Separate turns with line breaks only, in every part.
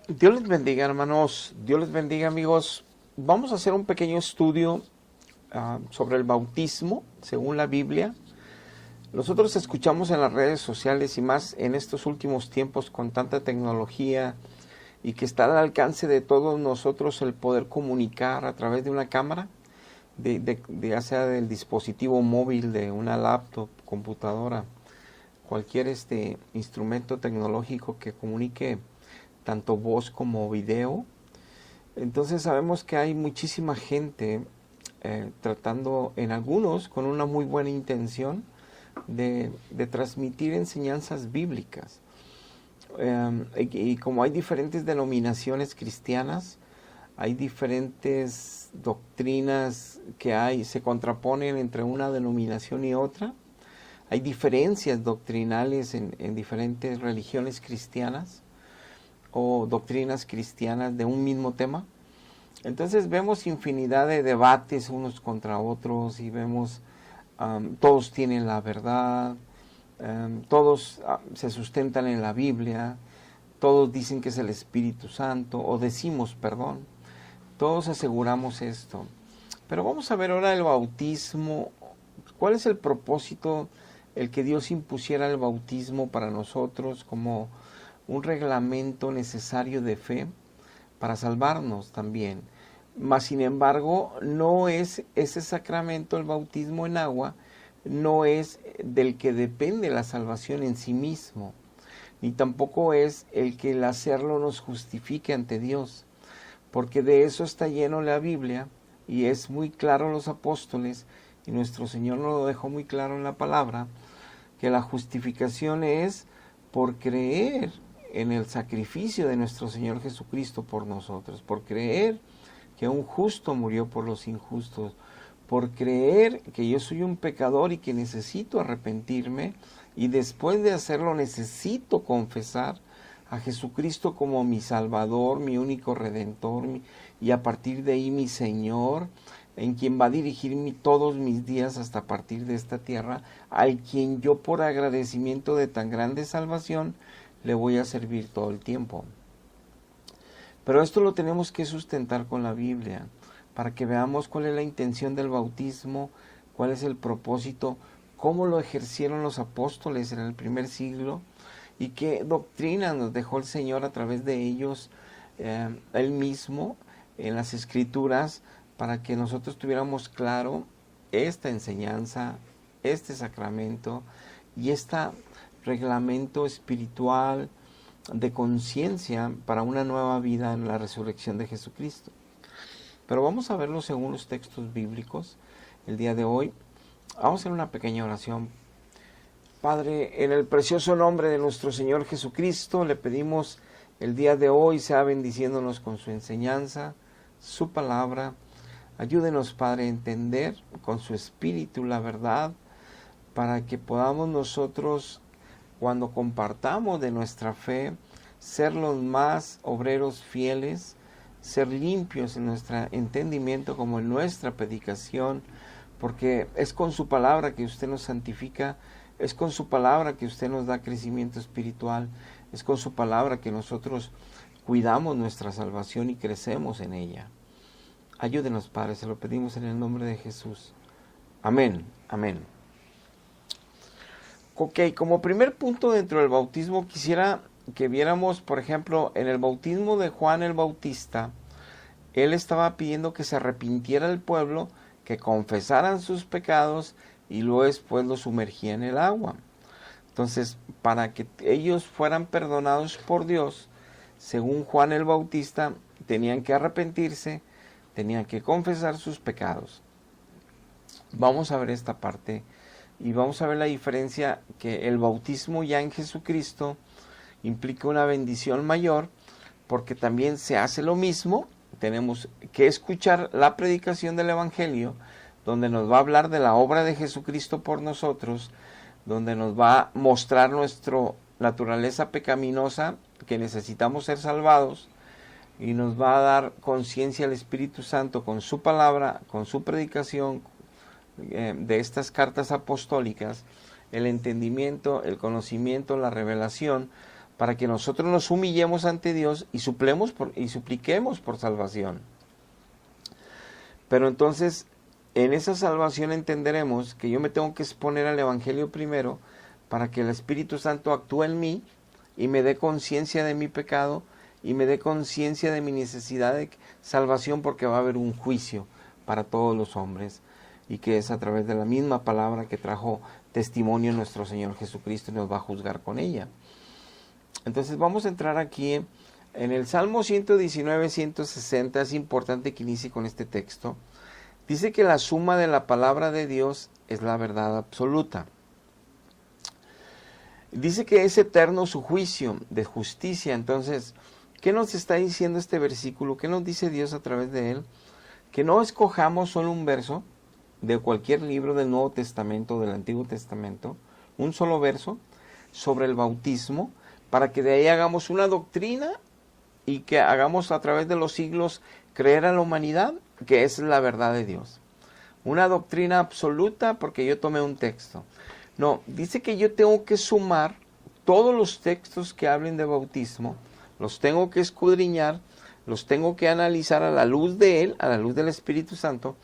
Dios les bendiga, hermanos. Dios les bendiga, amigos. Vamos a hacer un pequeño estudio sobre el bautismo, según la Biblia. Nosotros escuchamos en las redes sociales y más en estos últimos tiempos con tanta tecnología y que está al alcance de todos nosotros el poder comunicar a través de una cámara, ya sea del dispositivo móvil, de una laptop, computadora, cualquier instrumento tecnológico que comunique tanto voz como video. Entonces sabemos que hay muchísima gente tratando, en algunos con una muy buena intención, de transmitir enseñanzas bíblicas. Y como hay diferentes denominaciones cristianas, hay diferentes doctrinas se contraponen entre una denominación y otra. Hay diferencias doctrinales en diferentes religiones cristianas o doctrinas cristianas de un mismo tema. Entonces vemos infinidad de debates unos contra otros y vemos todos tienen la verdad, todos se sustentan en la Biblia, todos dicen que es el Espíritu Santo, o decimos, perdón, todos aseguramos esto. Pero vamos a ver ahora el bautismo. ¿Cuál es el propósito, el que Dios impusiera el bautismo para nosotros como un reglamento necesario de fe para salvarnos también? Mas sin embargo, no es ese sacramento, el bautismo en agua, no es del que depende la salvación en sí mismo, ni tampoco es el que el hacerlo nos justifique ante Dios, porque de eso está lleno la Biblia, y es muy claro los apóstoles, y nuestro Señor nos lo dejó muy claro en la palabra, que la justificación es por creer en el sacrificio de nuestro Señor Jesucristo por nosotros, por creer que un justo murió por los injustos, por creer que yo soy un pecador y que necesito arrepentirme, y después de hacerlo necesito confesar a Jesucristo como mi Salvador, mi único Redentor, y a partir de ahí mi Señor, en quien va a dirigir todos mis días hasta partir de esta tierra, al quien yo por agradecimiento de tan grande salvación le voy a servir todo el tiempo. Pero esto lo tenemos que sustentar con la Biblia, para que veamos cuál es la intención del bautismo, cuál es el propósito, cómo lo ejercieron los apóstoles en el primer siglo y qué doctrina nos dejó el Señor a través de ellos, Él mismo, en las Escrituras, para que nosotros tuviéramos claro esta enseñanza, este sacramento y este reglamento espiritual de conciencia para una nueva vida en la resurrección de Jesucristo. Pero vamos a verlo según los textos bíblicos el día de hoy. Vamos a hacer una pequeña oración. Padre, en el precioso nombre de nuestro Señor Jesucristo, le pedimos el día de hoy sea bendiciéndonos con su enseñanza, su palabra. Ayúdenos, Padre, a entender con su espíritu la verdad, para que podamos nosotros, cuando compartamos de nuestra fe, ser los más obreros fieles, ser limpios en nuestro entendimiento como en nuestra predicación, porque es con su palabra que usted nos santifica, es con su palabra que usted nos da crecimiento espiritual, es con su palabra que nosotros cuidamos nuestra salvación y crecemos en ella. Ayúdenos, Padre, se lo pedimos en el nombre de Jesús. Amén, amén. Ok, como primer punto dentro del bautismo quisiera que viéramos, por ejemplo, en el bautismo de Juan el Bautista, él estaba pidiendo que se arrepintiera el pueblo, que confesaran sus pecados y luego después los sumergía en el agua. Entonces, para que ellos fueran perdonados por Dios, según Juan el Bautista, tenían que arrepentirse, tenían que confesar sus pecados. Vamos a ver esta parte y vamos a ver la diferencia, que el bautismo ya en Jesucristo implica una bendición mayor, porque también se hace lo mismo. Tenemos que escuchar la predicación del Evangelio, donde nos va a hablar de la obra de Jesucristo por nosotros, donde nos va a mostrar nuestra naturaleza pecaminosa, que necesitamos ser salvados, y nos va a dar conciencia al Espíritu Santo con su palabra, con su predicación de estas cartas apostólicas, el entendimiento, el conocimiento, la revelación, para que nosotros nos humillemos ante Dios y supliquemos por salvación. Pero entonces, en esa salvación entenderemos que yo me tengo que exponer al Evangelio primero para que el Espíritu Santo actúe en mí y me dé conciencia de mi pecado y me dé conciencia de mi necesidad de salvación, porque va a haber un juicio para todos los hombres, y que es a través de la misma palabra que trajo testimonio nuestro Señor Jesucristo y nos va a juzgar con ella. Entonces vamos a entrar aquí en el Salmo 119, 160. Es importante que inicie con este texto. Dice que la suma de la palabra de Dios es la verdad absoluta. Dice que es eterno su juicio de justicia. Entonces, ¿qué nos está diciendo este versículo? ¿Qué nos dice Dios a través de él? Que no escojamos solo un verso de cualquier libro del Nuevo Testamento o del Antiguo Testamento, un solo verso sobre el bautismo, para que de ahí hagamos una doctrina y que hagamos a través de los siglos creer a la humanidad que es la verdad de Dios. Una doctrina absoluta porque yo tomé un texto. No, dice que yo tengo que sumar todos los textos que hablen de bautismo, los tengo que escudriñar, los tengo que analizar a la luz de Él, a la luz del Espíritu Santo,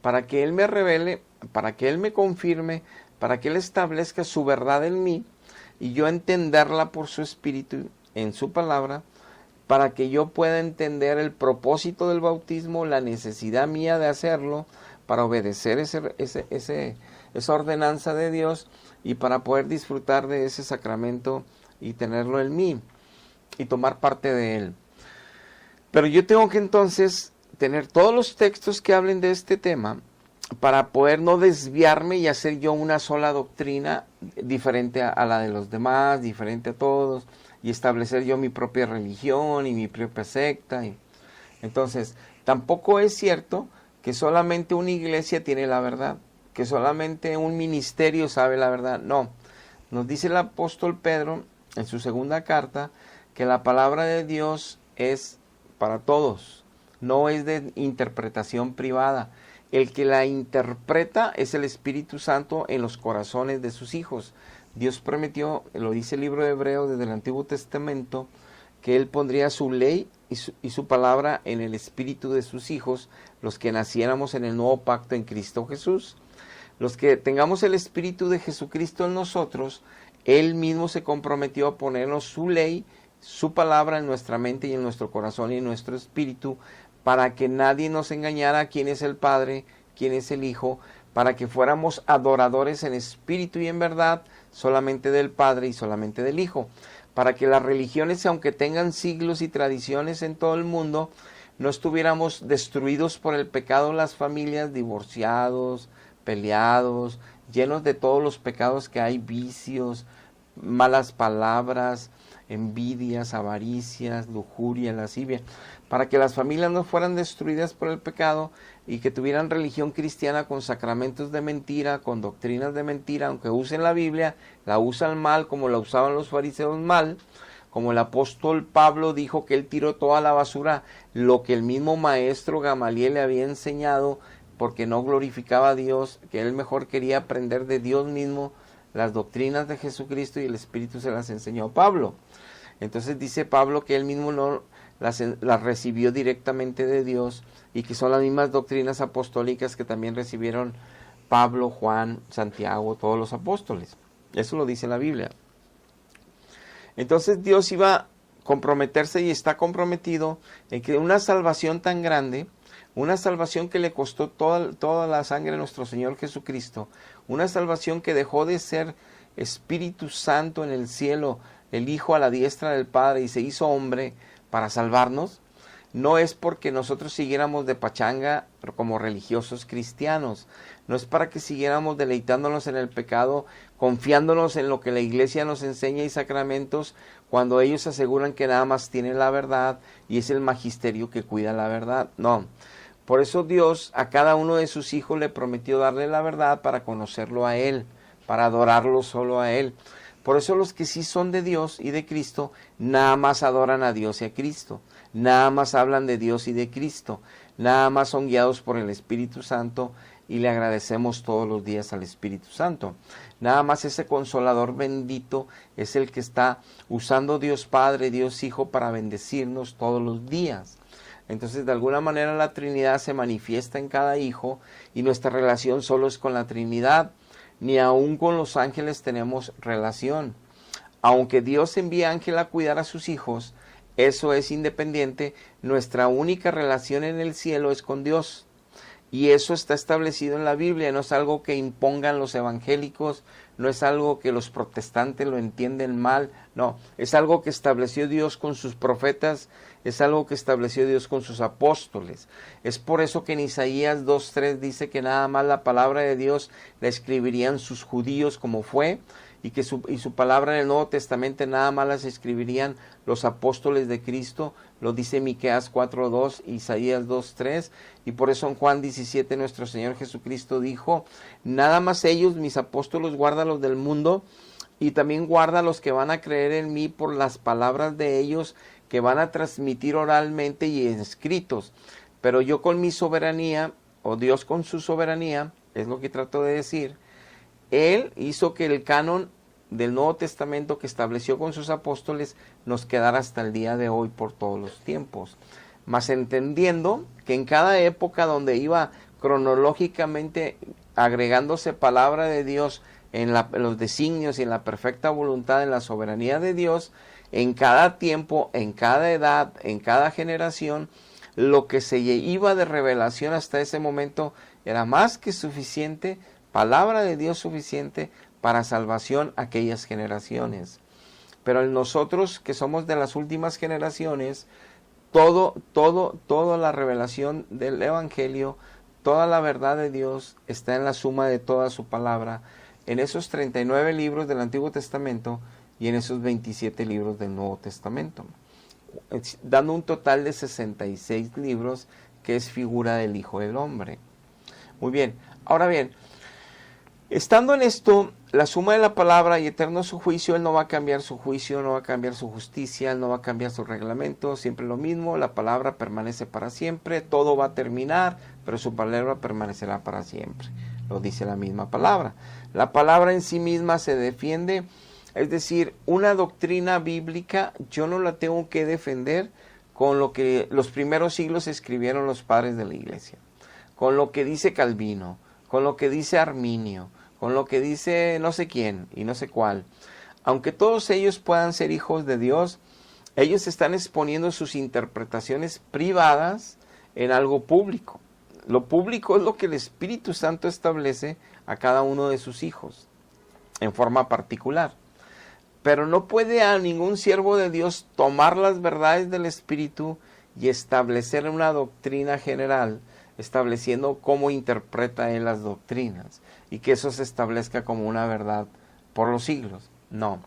para que Él me revele, para que Él me confirme, para que Él establezca su verdad en mí y yo entenderla por su Espíritu en su palabra, para que yo pueda entender el propósito del bautismo, la necesidad mía de hacerlo, para obedecer esa ordenanza de Dios y para poder disfrutar de ese sacramento y tenerlo en mí y tomar parte de él. Pero yo tengo que entonces tener todos los textos que hablen de este tema para poder no desviarme y hacer yo una sola doctrina diferente a la de los demás, diferente a todos, y establecer yo mi propia religión y mi propia secta. Entonces, tampoco es cierto que solamente una iglesia tiene la verdad, que solamente un ministerio sabe la verdad. No, nos dice el apóstol Pedro en su segunda carta que la palabra de Dios es para todos, no es de interpretación privada. El que la interpreta es el Espíritu Santo en los corazones de sus hijos. Dios prometió, lo dice el libro de Hebreos desde el Antiguo Testamento, que Él pondría su ley y su palabra en el espíritu de sus hijos, los que naciéramos en el nuevo pacto en Cristo Jesús. Los que tengamos el Espíritu de Jesucristo en nosotros, Él mismo se comprometió a ponernos su ley, su palabra en nuestra mente y en nuestro corazón y en nuestro espíritu, para que nadie nos engañara quién es el Padre, quién es el Hijo, para que fuéramos adoradores en espíritu y en verdad, solamente del Padre y solamente del Hijo, para que las religiones, aunque tengan siglos y tradiciones en todo el mundo, no estuviéramos destruidos por el pecado, las familias, divorciados, peleados, llenos de todos los pecados que hay, vicios, malas palabras, envidias, avaricias, lujuria, lascivia, para que las familias no fueran destruidas por el pecado y que tuvieran religión cristiana con sacramentos de mentira, con doctrinas de mentira, aunque usen la Biblia, la usan mal como la usaban los fariseos mal, como el apóstol Pablo dijo que él tiró toda la basura, lo que el mismo maestro Gamaliel le había enseñado, porque no glorificaba a Dios, que él mejor quería aprender de Dios mismo las doctrinas de Jesucristo y el Espíritu se las enseñó a Pablo. Entonces dice Pablo que él mismo no las recibió directamente de Dios y que son las mismas doctrinas apostólicas que también recibieron Pablo, Juan, Santiago, todos los apóstoles. Eso lo dice la Biblia. Entonces Dios iba a comprometerse y está comprometido en que una salvación tan grande, una salvación que le costó toda la sangre de nuestro Señor Jesucristo, una salvación que dejó de ser Espíritu Santo en el cielo, el Hijo a la diestra del Padre y se hizo hombre para salvarnos, no es porque nosotros siguiéramos de pachanga como religiosos cristianos, no es para que siguiéramos deleitándonos en el pecado, confiándonos en lo que la iglesia nos enseña y sacramentos, cuando ellos aseguran que nada más tienen la verdad y es el magisterio que cuida la verdad. No, por eso Dios a cada uno de sus hijos le prometió darle la verdad para conocerlo a Él, para adorarlo solo a Él. Por eso los que sí son de Dios y de Cristo, nada más adoran a Dios y a Cristo, nada más hablan de Dios y de Cristo, nada más son guiados por el Espíritu Santo y le agradecemos todos los días al Espíritu Santo. Nada más ese Consolador bendito es el que está usando Dios Padre, Dios Hijo para bendecirnos todos los días. Entonces, de alguna manera la Trinidad se manifiesta en cada hijo y nuestra relación solo es con la Trinidad, ni aún con los ángeles tenemos relación. Aunque Dios envía ángel a cuidar a sus hijos, eso es independiente, nuestra única relación en el cielo es con Dios. Y eso está establecido en la Biblia, no es algo que impongan los evangélicos, no es algo que los protestantes lo entienden mal, no, es algo que estableció Dios con sus profetas, es algo que estableció Dios con sus apóstoles. Es por eso que en Isaías 2:3 dice que nada más la palabra de Dios la escribirían sus judíos como fue, y que su palabra en el Nuevo Testamento nada más las escribirían los apóstoles de Cristo. Lo dice Miqueas 4:2, Isaías 2:3, y por eso en Juan 17 nuestro Señor Jesucristo dijo, nada más ellos, mis apóstoles, guárdalos del mundo, y también guarda los que van a creer en mí por las palabras de ellos que van a transmitir oralmente y en escritos. Pero yo con mi soberanía, o Dios con su soberanía, es lo que trato de decir, Él hizo que el canon del Nuevo Testamento que estableció con sus apóstoles nos quedara hasta el día de hoy por todos los tiempos. Mas entendiendo que en cada época donde iba cronológicamente agregándose palabra de Dios en los designios y en la perfecta voluntad, en la soberanía de Dios, en cada tiempo, en cada edad, en cada generación, lo que se iba de revelación hasta ese momento era más que suficiente, palabra de Dios suficiente para salvación a aquellas generaciones. Pero en nosotros que somos de las últimas generaciones, toda la revelación del Evangelio, toda la verdad de Dios está en la suma de toda su palabra, en esos 39 libros del Antiguo Testamento y en esos 27 libros del Nuevo Testamento, dando un total de 66 libros que es figura del Hijo del Hombre. Muy bien, ahora bien, estando en esto, la suma de la palabra y eterno su juicio, Él no va a cambiar su juicio, no va a cambiar su justicia, Él no va a cambiar su reglamento, siempre lo mismo, la palabra permanece para siempre, todo va a terminar, pero su palabra permanecerá para siempre, lo dice la misma palabra. La palabra en sí misma se defiende, es decir, una doctrina bíblica yo no la tengo que defender con lo que los primeros siglos escribieron los padres de la iglesia, con lo que dice Calvino, con lo que dice Arminio, con lo que dice no sé quién y no sé cuál. Aunque todos ellos puedan ser hijos de Dios, ellos están exponiendo sus interpretaciones privadas en algo público. Lo público es lo que el Espíritu Santo establece a cada uno de sus hijos, en forma particular. Pero no puede a ningún siervo de Dios tomar las verdades del Espíritu y establecer una doctrina general, estableciendo cómo interpreta él las doctrinas y que eso se establezca como una verdad por los siglos. No.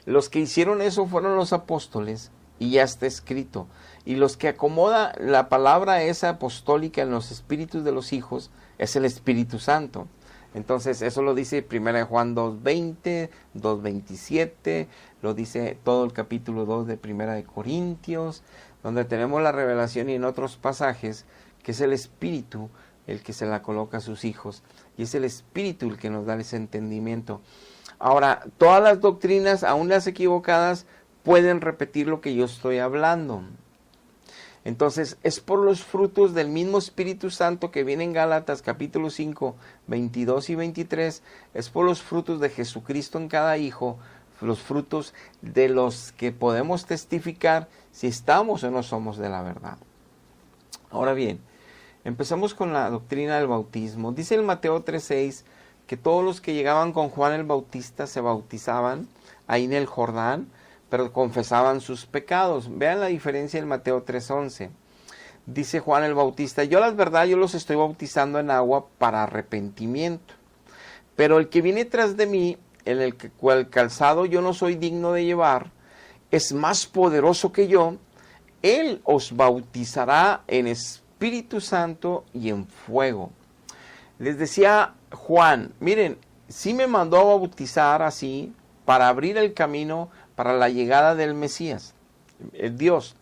Los que hicieron eso fueron los apóstoles y ya está escrito. Y los que acomoda la palabra esa apostólica en los espíritus de los hijos es el Espíritu Santo. Entonces eso lo dice 1 Juan 2:20, 2:27, lo dice todo el capítulo 2 de 1 de Corintios, donde tenemos la revelación y en otros pasajes que es el Espíritu el que se la coloca a sus hijos, y es el Espíritu el que nos da ese entendimiento. Ahora, todas las doctrinas, aun las equivocadas, pueden repetir lo que yo estoy hablando. Entonces, es por los frutos del mismo Espíritu Santo que viene en Gálatas capítulo 5, 22 y 23, es por los frutos de Jesucristo en cada hijo, los frutos de los que podemos testificar si estamos o no somos de la verdad. Ahora bien, empezamos con la doctrina del bautismo. Dice el Mateo 3:6 que todos los que llegaban con Juan el Bautista se bautizaban ahí en el Jordán, pero confesaban sus pecados. Vean la diferencia en Mateo 3:11. Dice Juan el Bautista, yo la verdad, yo los estoy bautizando en agua para arrepentimiento. Pero el que viene tras de mí, en el cual calzado yo no soy digno de llevar, es más poderoso que yo. Él os bautizará en Espíritu Santo y en fuego. Les decía Juan, miren, sí me mandó a bautizar así para abrir el camino para la llegada del Mesías, el Dios.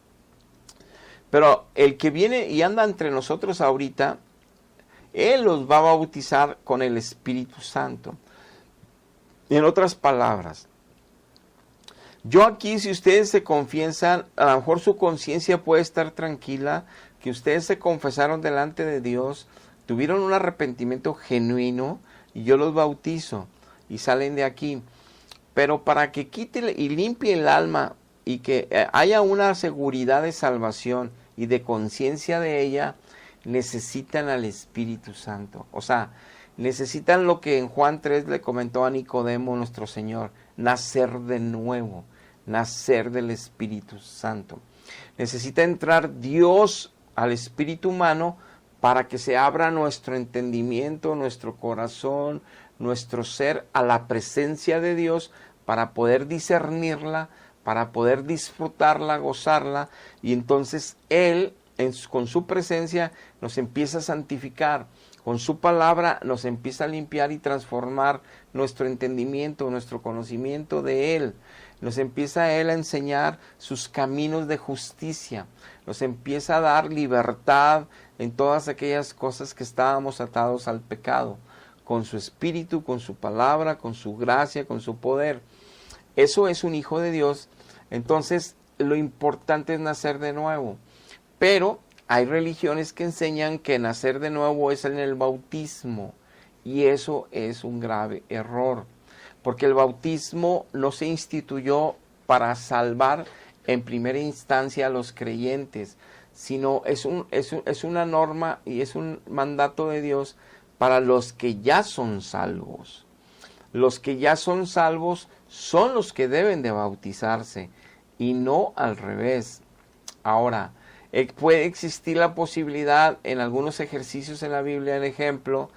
Pero el que viene y anda entre nosotros ahorita Él los va a bautizar con el Espíritu Santo. En otras palabras, yo aquí, si ustedes se confiesan, a lo mejor su conciencia puede estar tranquila, que ustedes se confesaron delante de Dios, tuvieron un arrepentimiento genuino, y yo los bautizo, y salen de aquí. Pero para que quite y limpie el alma, y que haya una seguridad de salvación y de conciencia de ella, necesitan al Espíritu Santo. O sea, necesitan lo que en Juan 3 le comentó a Nicodemo nuestro Señor, nacer de nuevo, nacer del Espíritu Santo. Necesita entrar Dios al espíritu humano para que se abra nuestro entendimiento, nuestro corazón, nuestro ser a la presencia de Dios para poder discernirla, para poder disfrutarla, gozarla, y entonces Él con su presencia nos empieza a santificar, con su palabra nos empieza a limpiar y transformar nuestro entendimiento, nuestro conocimiento de Él. Nos empieza Él a enseñar sus caminos de justicia. Nos empieza a dar libertad en todas aquellas cosas que estábamos atados al pecado. Con su espíritu, con su palabra, con su gracia, con su poder. Eso es un hijo de Dios. Entonces, lo importante es nacer de nuevo. Pero hay religiones que enseñan que nacer de nuevo es en el bautismo. Y eso es un grave error. Porque el bautismo no se instituyó para salvar en primera instancia a los creyentes, sino es una norma y es un mandato de Dios para los que ya son salvos. Los que ya son salvos son los que deben de bautizarse y no al revés. Ahora, puede existir la posibilidad en algunos ejercicios en la Biblia, en ejemplo,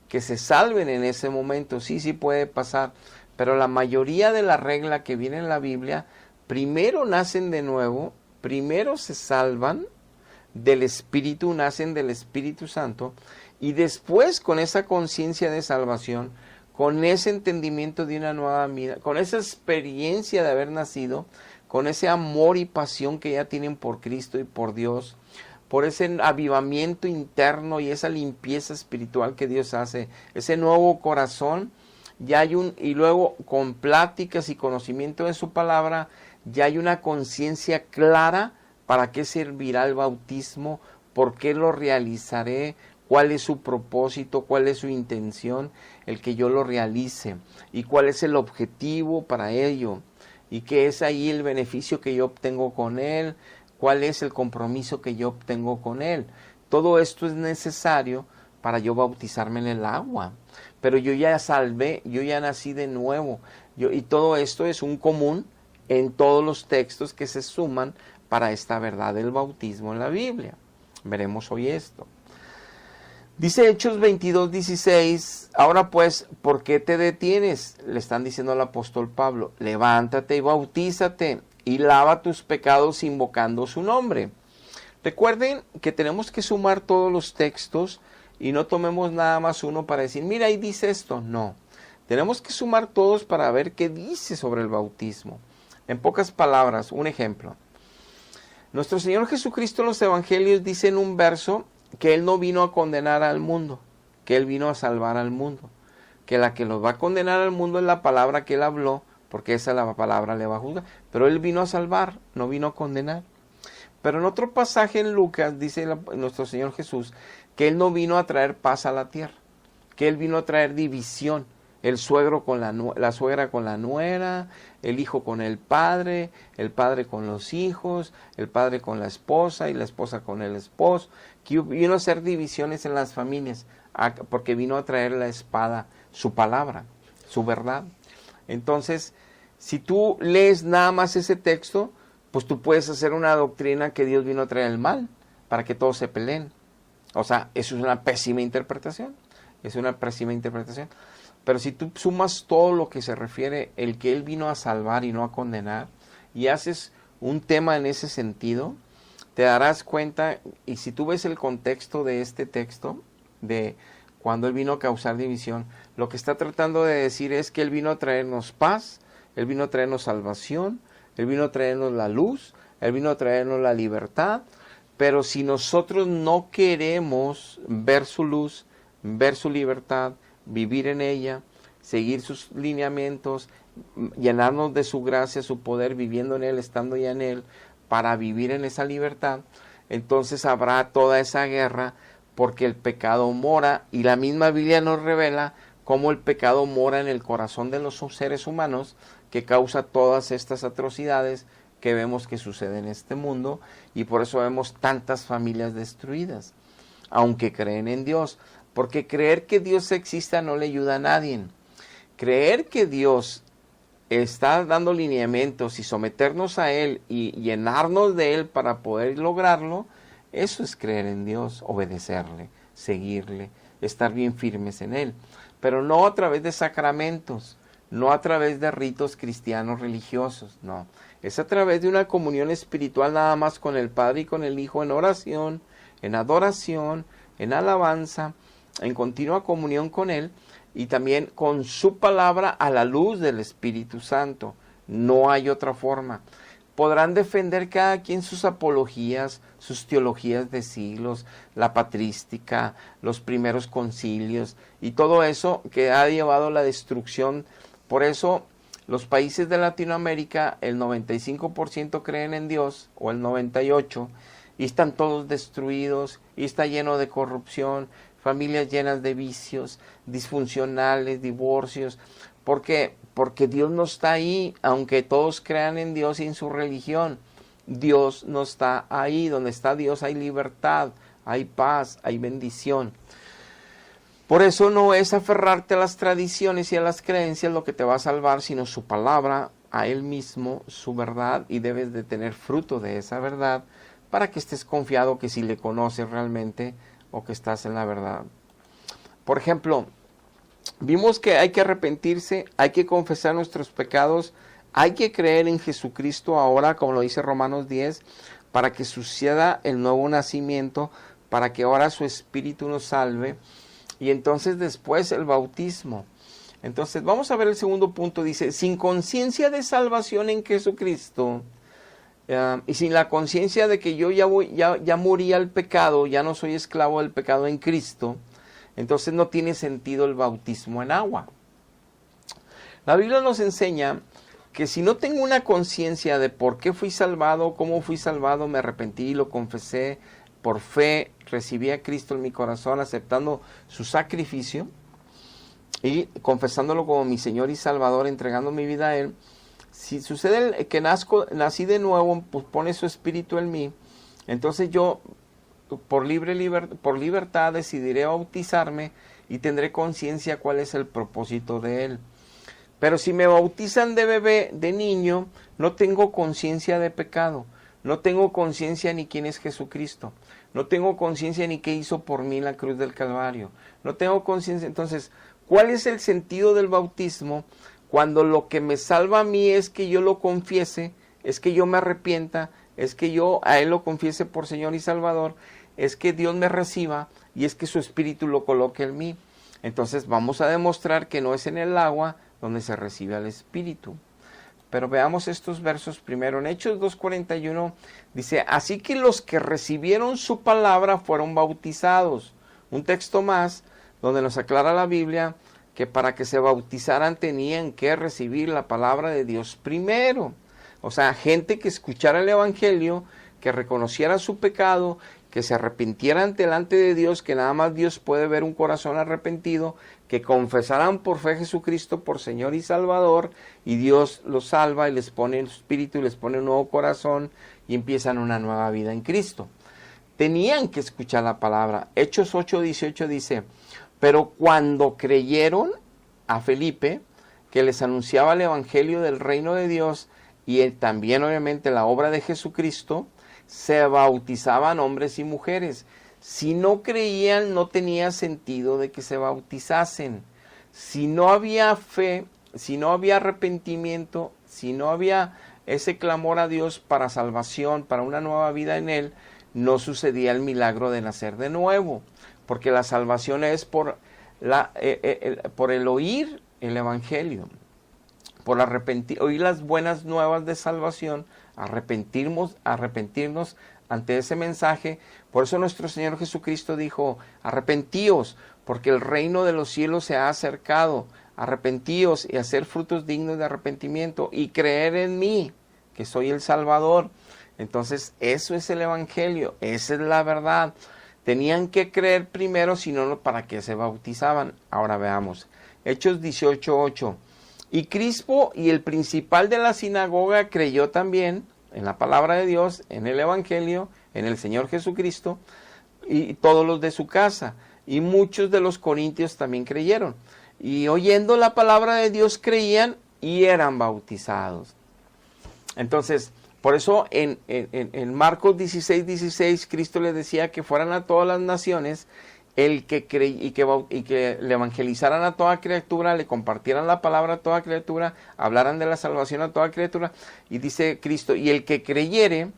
que se salven en ese momento. Sí puede pasar. Pero la mayoría de la regla que viene en la Biblia, primero nacen de nuevo, primero se salvan del Espíritu, nacen del Espíritu Santo, y después con esa conciencia de salvación, con ese entendimiento de una nueva vida, con esa experiencia de haber nacido, con ese amor y pasión que ya tienen por Cristo y por Dios, por ese avivamiento interno y esa limpieza espiritual que Dios hace, ese nuevo corazón, ya hay y luego con pláticas y conocimiento de su palabra, ya hay una conciencia clara para qué servirá el bautismo, por qué lo realizaré, cuál es su propósito, cuál es su intención, el que yo lo realice, y cuál es el objetivo para ello, y qué es ahí el beneficio que yo obtengo con él, cuál es el compromiso que yo obtengo con él. Todo esto es necesario para yo bautizarme en el agua. Pero yo ya salvé, yo ya nací de nuevo. Y todo esto es un común en todos los textos que se suman para esta verdad del bautismo en la Biblia. Veremos hoy esto. Dice Hechos 22:16, ahora pues, ¿por qué te detienes? Le están diciendo al apóstol Pablo, levántate y bautízate y lava tus pecados invocando su nombre. Recuerden que tenemos que sumar todos los textos y no tomemos nada más uno para decir, mira, ahí dice esto. No, tenemos que sumar todos para ver qué dice sobre el bautismo. En pocas palabras, un ejemplo. Nuestro Señor Jesucristo en los Evangelios dice en un verso que Él no vino a condenar al mundo, que Él vino a salvar al mundo. Que la que los va a condenar al mundo es la palabra que Él habló, porque esa la palabra le va a juzgar. Pero Él vino a salvar, no vino a condenar. Pero en otro pasaje en Lucas dice nuestro Señor Jesús que Él no vino a traer paz a la tierra, que Él vino a traer división, el suegro con la suegra con la nuera, el hijo con el padre con los hijos, el padre con la esposa y la esposa con el esposo, que vino a hacer divisiones en las familias, porque vino a traer la espada, su palabra, su verdad. Entonces, si tú lees nada más ese texto, pues tú puedes hacer una doctrina que Dios vino a traer el mal, para que todos se peleen. O sea, eso es una pésima interpretación. Es una pésima interpretación. Pero si tú sumas todo lo que se refiere, el que Él vino a salvar y no a condenar, y haces un tema en ese sentido, te darás cuenta, y si tú ves el contexto de este texto, de cuando Él vino a causar división, lo que está tratando de decir es que Él vino a traernos paz, Él vino a traernos salvación, Él vino a traernos la luz, Él vino a traernos la libertad, pero si nosotros no queremos ver su luz, ver su libertad, vivir en ella, seguir sus lineamientos, llenarnos de su gracia, su poder, viviendo en Él, estando ya en Él, para vivir en esa libertad, entonces habrá toda esa guerra, porque el pecado mora, y la misma Biblia nos revela cómo el pecado mora en el corazón de los seres humanos, que causa todas estas atrocidades que vemos que suceden en este mundo, y por eso vemos tantas familias destruidas, aunque creen en Dios, porque creer que Dios exista no le ayuda a nadie. Creer que Dios está dando lineamientos y someternos a Él y llenarnos de Él para poder lograrlo, eso es creer en Dios, obedecerle, seguirle, estar bien firmes en Él. Pero no a través de sacramentos, no a través de ritos cristianos religiosos, no. Es a través de una comunión espiritual nada más con el Padre y con el Hijo en oración, en adoración, en alabanza, en continua comunión con Él, y también con su palabra a la luz del Espíritu Santo. No hay otra forma. Podrán defender cada quien sus apologías, sus teologías de siglos, la patrística, los primeros concilios y todo eso que ha llevado a la destrucción. Por eso los países de Latinoamérica, el 95% creen en Dios, o el 98%, y están todos destruidos, y está lleno de corrupción, familias llenas de vicios, disfuncionales, divorcios. ¿Por qué? Porque Dios no está ahí, aunque todos crean en Dios y en su religión. Dios no está ahí. Donde está Dios hay libertad, hay paz, hay bendición. Por eso no es aferrarte a las tradiciones y a las creencias lo que te va a salvar, sino su palabra, a Él mismo, su verdad, y debes de tener fruto de esa verdad para que estés confiado que si le conoces realmente o que estás en la verdad. Por ejemplo, vimos que hay que arrepentirse, hay que confesar nuestros pecados, hay que creer en Jesucristo ahora, como lo dice Romanos 10, para que suceda el nuevo nacimiento, para que ahora su Espíritu nos salve, y entonces después el bautismo. Entonces vamos a ver el segundo punto, dice, sin conciencia de salvación en Jesucristo, y sin la conciencia de que yo ya morí al pecado, ya no soy esclavo del pecado en Cristo, entonces no tiene sentido el bautismo en agua. La Biblia nos enseña que si no tengo una conciencia de por qué fui salvado, cómo fui salvado, me arrepentí, lo confesé, por fe recibí a Cristo en mi corazón, aceptando su sacrificio y confesándolo como mi Señor y Salvador, entregando mi vida a Él. Si sucede que nací de nuevo, pues pone su Espíritu en mí, entonces yo por libertad decidiré bautizarme y tendré conciencia cuál es el propósito de Él. Pero si me bautizan de bebé, de niño, no tengo conciencia de pecado, no tengo conciencia ni quién es Jesucristo, no tengo conciencia ni qué hizo por mí en la cruz del Calvario, no tengo conciencia. Entonces, ¿cuál es el sentido del bautismo? Cuando lo que me salva a mí es que yo lo confiese, es que yo me arrepienta, es que yo a Él lo confiese por Señor y Salvador, es que Dios me reciba y es que su Espíritu lo coloque en mí. Entonces vamos a demostrar que no es en el agua donde se recibe al Espíritu. Pero veamos estos versos primero. En Hechos 2:41 dice, así que los que recibieron su palabra fueron bautizados. Un texto más donde nos aclara la Biblia que para que se bautizaran tenían que recibir la palabra de Dios primero. O sea, gente que escuchara el Evangelio, que reconociera su pecado, que se arrepintieran delante de Dios, que nada más Dios puede ver un corazón arrepentido, que confesaran por fe a Jesucristo por Señor y Salvador, y Dios los salva y les pone el Espíritu y les pone un nuevo corazón y empiezan una nueva vida en Cristo. Tenían que escuchar la palabra. Hechos 8:18 dice, pero cuando creyeron a Felipe, que les anunciaba el Evangelio del reino de Dios y también obviamente la obra de Jesucristo, se bautizaban hombres y mujeres. Si no creían, no tenía sentido de que se bautizasen. Si no había fe, si no había arrepentimiento, si no había ese clamor a Dios para salvación, para una nueva vida en Él, no sucedía el milagro de nacer de nuevo. Porque la salvación es por el oír el Evangelio, por oír las buenas nuevas de salvación, arrepentirnos ante ese mensaje. Por eso nuestro Señor Jesucristo dijo, arrepentíos, porque el reino de los cielos se ha acercado. Arrepentíos y hacer frutos dignos de arrepentimiento y creer en mí, que soy el Salvador. Entonces, eso es el evangelio, esa es la verdad. Tenían que creer primero, si no, ¿para qué se bautizaban? Ahora veamos. Hechos 18:8. Y Crispo y el principal de la sinagoga creyó también en la palabra de Dios, en el evangelio, en el Señor Jesucristo, y todos los de su casa. Y muchos de los corintios también creyeron. Y oyendo la palabra de Dios creían y eran bautizados. Entonces, por eso en Marcos 16:16, Cristo les decía que fueran a todas las naciones, y que le evangelizaran a toda criatura, le compartieran la palabra a toda criatura, hablaran de la salvación a toda criatura. Y dice Cristo, y el que creyere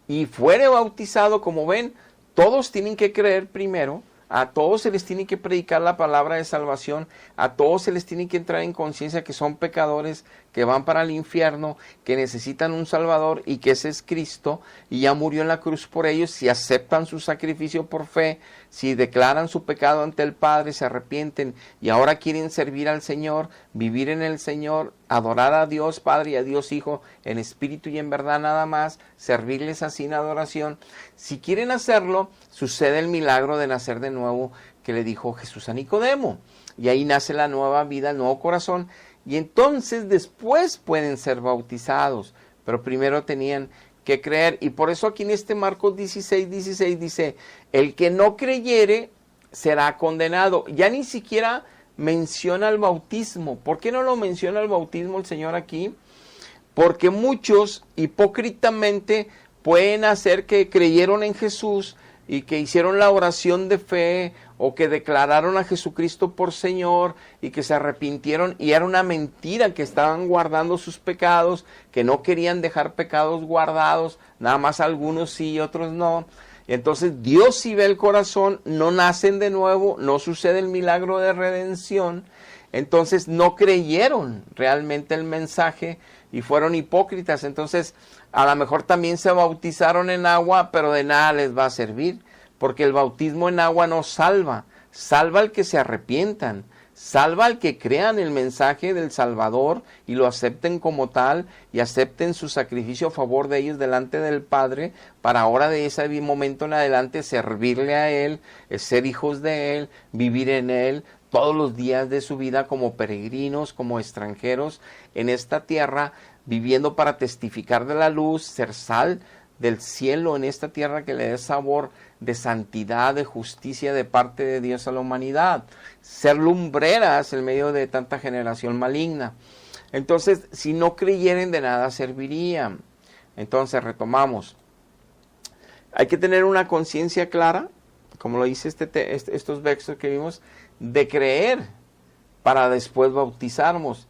y fuere bautizado, como ven, todos tienen que creer primero. A todos se les tiene que predicar la palabra de salvación, a todos se les tiene que entrar en conciencia que son pecadores, que van para el infierno, que necesitan un Salvador y que ese es Cristo y ya murió en la cruz por ellos. Si aceptan su sacrificio por fe, si declaran su pecado ante el Padre, se arrepienten y ahora quieren servir al Señor, vivir en el Señor, adorar a Dios Padre y a Dios Hijo en espíritu y en verdad nada más, servirles así en adoración. Si quieren hacerlo, sucede el milagro de nacer de nuevo que le dijo Jesús a Nicodemo. Y ahí nace la nueva vida, el nuevo corazón. Y entonces después pueden ser bautizados. Pero primero tenían que creer. Y por eso aquí en este Marcos 16:16 dice, el que no creyere será condenado. Ya ni siquiera menciona el bautismo. ¿Por qué no lo menciona el bautismo el Señor aquí? Porque muchos hipócritamente pueden hacer que creyeron en Jesús y que hicieron la oración de fe o que declararon a Jesucristo por Señor y que se arrepintieron y era una mentira, que estaban guardando sus pecados, que no querían dejar pecados guardados, nada más algunos sí y otros no. Entonces Dios sí ve el corazón, no nacen de nuevo, no sucede el milagro de redención. Entonces no creyeron realmente el mensaje y fueron hipócritas. Entonces a lo mejor también se bautizaron en agua, pero de nada les va a servir, porque el bautismo en agua no salva. Salva al que se arrepientan, salva al que crean el mensaje del Salvador y lo acepten como tal y acepten su sacrificio a favor de ellos delante del Padre, para ahora de ese momento en adelante servirle a Él, ser hijos de Él, vivir en Él todos los días de su vida como peregrinos, como extranjeros en esta tierra, viviendo para testificar de la luz, ser sal del cielo en esta tierra que le dé sabor de santidad, de justicia de parte de Dios a la humanidad, ser lumbreras en medio de tanta generación maligna. Entonces, si no creyeren, de nada servirían. Entonces, retomamos. Hay que tener una conciencia clara, como lo dice estos versos que vimos, de creer para después bautizarnos,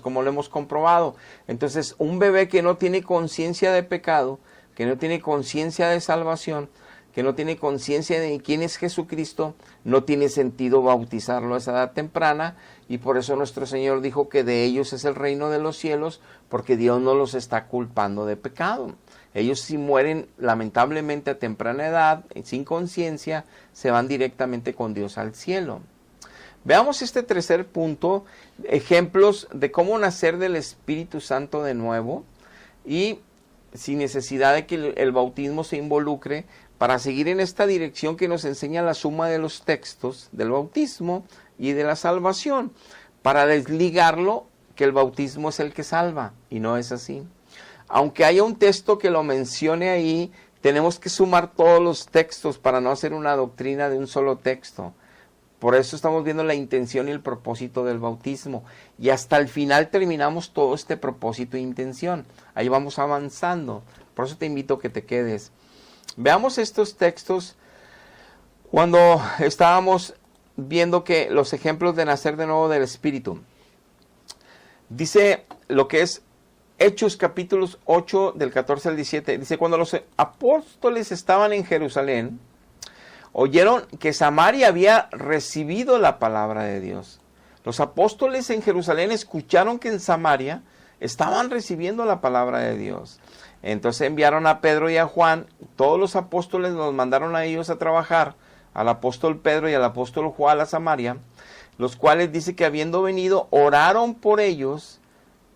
como lo hemos comprobado. Entonces, un bebé que no tiene conciencia de pecado, que no tiene conciencia de salvación, que no tiene conciencia de quién es Jesucristo, no tiene sentido bautizarlo a esa edad temprana, y por eso nuestro Señor dijo que de ellos es el reino de los cielos, porque Dios no los está culpando de pecado. Ellos, si mueren lamentablemente a temprana edad, sin conciencia, se van directamente con Dios al cielo. Veamos este tercer punto, ejemplos de cómo nacer del Espíritu Santo de nuevo y sin necesidad de que el bautismo se involucre, para seguir en esta dirección que nos enseña la suma de los textos del bautismo y de la salvación, para desligarlo, que el bautismo es el que salva, y no es así. Aunque haya un texto que lo mencione ahí, tenemos que sumar todos los textos para no hacer una doctrina de un solo texto. Por eso estamos viendo la intención y el propósito del bautismo. Y hasta el final terminamos todo este propósito e intención. Ahí vamos avanzando. Por eso te invito a que te quedes. Veamos estos textos cuando estábamos viendo que los ejemplos de nacer de nuevo del Espíritu. Dice lo que es Hechos capítulos 8 del 14 al 17. Dice, cuando los apóstoles estaban en Jerusalén, oyeron que Samaria había recibido la palabra de Dios. Los apóstoles en Jerusalén escucharon que en Samaria estaban recibiendo la palabra de Dios. Entonces enviaron a Pedro y a Juan. Todos los apóstoles los mandaron a ellos a trabajar, al apóstol Pedro y al apóstol Juan a Samaria, los cuales dice que habiendo venido, oraron por ellos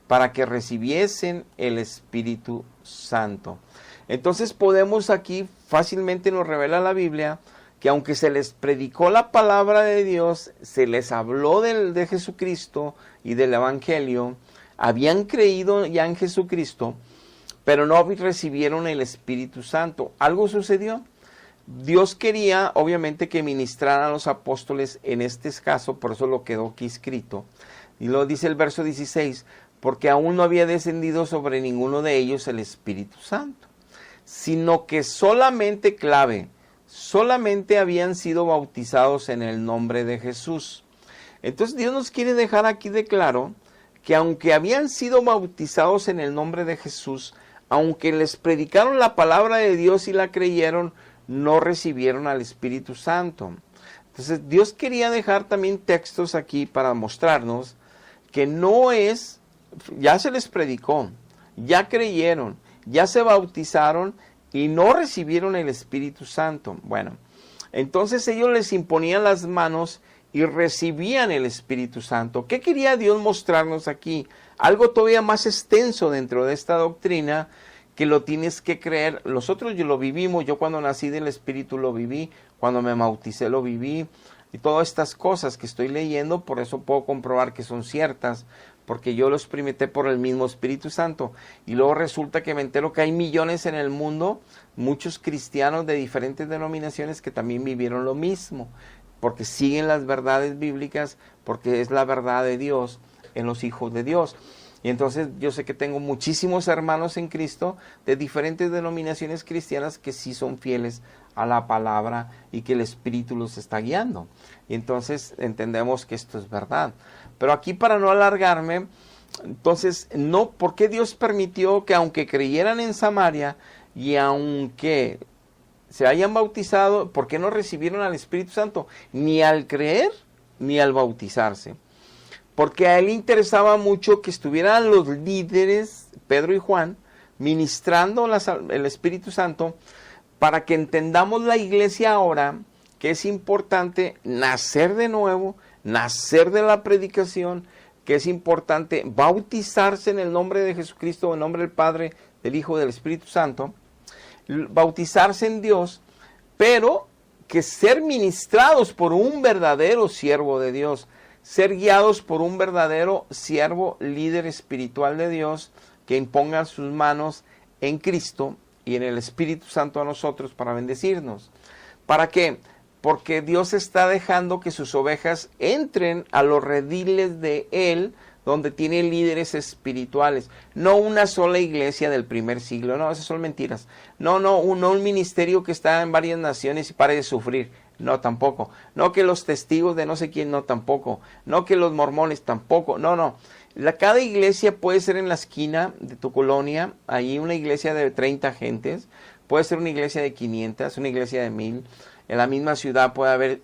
para que recibiesen el Espíritu Santo. Entonces podemos aquí, fácilmente nos revela la Biblia, que aunque se les predicó la palabra de Dios, se les habló de Jesucristo y del Evangelio, habían creído ya en Jesucristo, pero no recibieron el Espíritu Santo. Algo sucedió. Dios quería, obviamente, que ministraran a los apóstoles en este caso, por eso lo quedó aquí escrito. Y lo dice el verso 16, porque aún no había descendido sobre ninguno de ellos el Espíritu Santo, sino que solamente habían sido bautizados en el nombre de Jesús. Entonces Dios nos quiere dejar aquí de claro que aunque habían sido bautizados en el nombre de Jesús, aunque les predicaron la palabra de Dios y la creyeron, no recibieron al Espíritu Santo. Entonces Dios quería dejar también textos aquí para mostrarnos que no es, ya se les predicó, ya creyeron, ya se bautizaron y no recibieron el Espíritu Santo. Bueno, entonces ellos les imponían las manos y recibían el Espíritu Santo. ¿Qué quería Dios mostrarnos aquí? Algo todavía más extenso dentro de esta doctrina, que lo tienes que creer. Nosotros lo vivimos, yo cuando nací del Espíritu lo viví, cuando me bauticé lo viví, y todas estas cosas que estoy leyendo, por eso puedo comprobar que son ciertas, porque yo lo experimenté por el mismo Espíritu Santo. Y luego resulta que me entero que hay millones en el mundo, muchos cristianos de diferentes denominaciones que también vivieron lo mismo, porque siguen las verdades bíblicas, porque es la verdad de Dios en los hijos de Dios. Y entonces yo sé que tengo muchísimos hermanos en Cristo de diferentes denominaciones cristianas que sí son fieles a la palabra y que el Espíritu los está guiando. Y entonces entendemos que esto es verdad. Pero aquí, para no alargarme, entonces, no, ¿por qué Dios permitió que aunque creyeran en Samaria y aunque se hayan bautizado, por qué no recibieron al Espíritu Santo? Ni al creer, ni al bautizarse. Porque a él le interesaba mucho que estuvieran los líderes, Pedro y Juan, ministrando el Espíritu Santo, para que entendamos la iglesia ahora, que es importante nacer de nuevo, nacer de la predicación, que es importante bautizarse en el nombre de Jesucristo, en nombre del Padre, del Hijo y del Espíritu Santo, bautizarse en Dios, pero que ser ministrados por un verdadero siervo de Dios, ser guiados por un verdadero siervo, líder espiritual de Dios, que imponga sus manos en Cristo y en el Espíritu Santo a nosotros para bendecirnos. ¿Para qué? Porque Dios está dejando que sus ovejas entren a los rediles de Él, donde tiene líderes espirituales. No una sola iglesia del primer siglo, no, esas son mentiras. No un ministerio que está en varias naciones y pare de sufrir. No, tampoco. No que los testigos de no sé quién, no, tampoco. No que los mormones, tampoco. No. Cada iglesia puede ser en la esquina de tu colonia, ahí una iglesia de 30 gentes, puede ser una iglesia de 500, una iglesia de 1000. En la misma ciudad puede haber